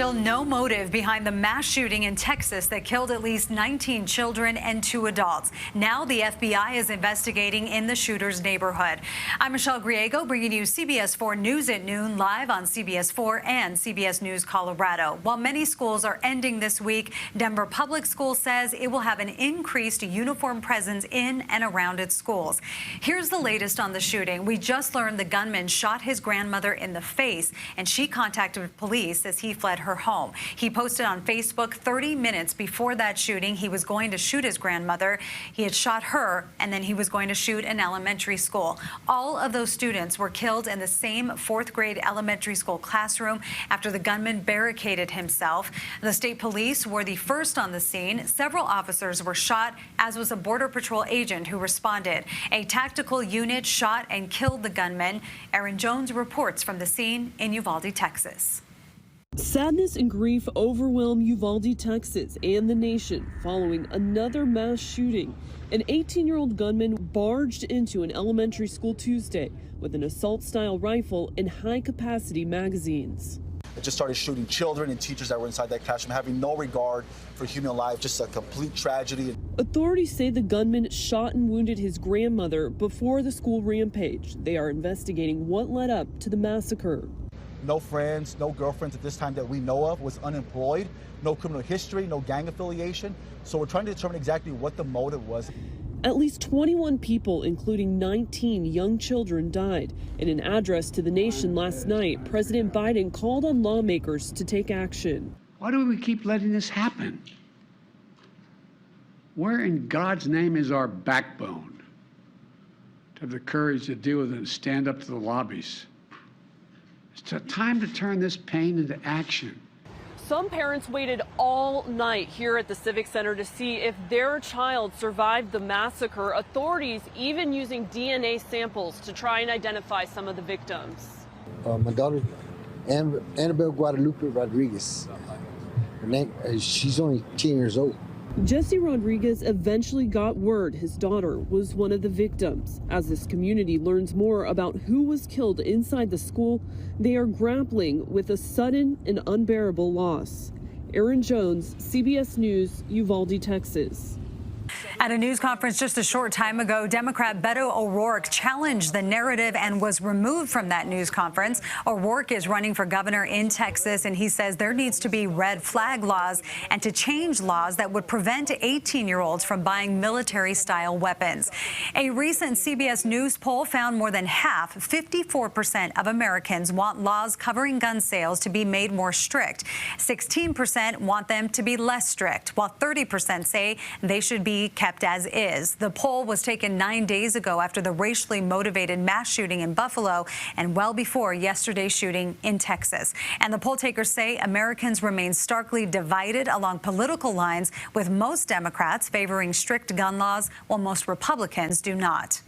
Still no motive behind the mass shooting in Texas that killed at least 19 children and 2 adults. Now the FBI is investigating in the shooter's neighborhood. I'm Michelle Griego, bringing you CBS 4 News at noon, live on CBS 4 and CBS News Colorado. While many schools are ending this week, Denver Public Schools says it will have an increased uniform presence in and around its schools. Here's the latest on the shooting. We just learned the gunman shot his grandmother in the face, and she contacted police as he fled her home. He posted on Facebook 30 minutes before that shooting he was going to shoot his grandmother. He had shot her, and then he was going to shoot an elementary school. All of those students were killed in the same 4th grade elementary school classroom after the gunman barricaded himself. The state police were the first on the scene. Several officers were shot, as was a Border Patrol agent who responded. A tactical unit shot and killed the gunman. Aaron Jones reports from the scene in Uvalde, Texas. Sadness and grief overwhelm Uvalde, Texas and the nation following another mass shooting. An 18-year-old gunman barged into an elementary school Tuesday with an assault-style rifle and high-capacity magazines. It just started shooting children and teachers that were inside that classroom, having no regard for human life, just a complete tragedy. Authorities say the gunman shot and wounded his grandmother before the school rampage. They are investigating what led up to the massacre. No friends, no girlfriends at this time that we know of, was unemployed, no criminal history, no gang affiliation. So we're trying to determine exactly what the motive was. At least 21 people, including 19 young children, died. In an address to the nation last night, President Biden called on lawmakers to take action. Why do we keep letting this happen? Where in God's name is our backbone to have the courage to deal with it and stand up to the lobbies? It's time to turn this pain into action. Some parents waited all night here at the Civic Center to see if their child survived the massacre. Authorities even using DNA samples to try and identify some of the victims. My daughter, Annabelle Guadalupe Rodriguez. Her name, she's only 10 years old. Jesse Rodriguez eventually got word his daughter was one of the victims. As this community learns more about who was killed inside the school, they are grappling with a sudden and unbearable loss. Aaron Jones, CBS News, Uvalde, Texas. At a news conference just a short time ago, Democrat Beto O'Rourke challenged the narrative and was removed from that news conference. O'Rourke is running for governor in Texas, and he says there needs to be red flag laws and to change laws that would prevent 18-year-olds from buying military-style weapons. A recent CBS News poll found more than half, 54% of Americans want laws covering gun sales to be made more strict. 16% want them to be less strict, while 30% say they should be kept as is. The poll was taken 9 days ago after the racially motivated mass shooting in Buffalo and well before yesterday's shooting in Texas. And the poll takers say Americans remain starkly divided along political lines, with most Democrats favoring strict gun laws while most Republicans do not.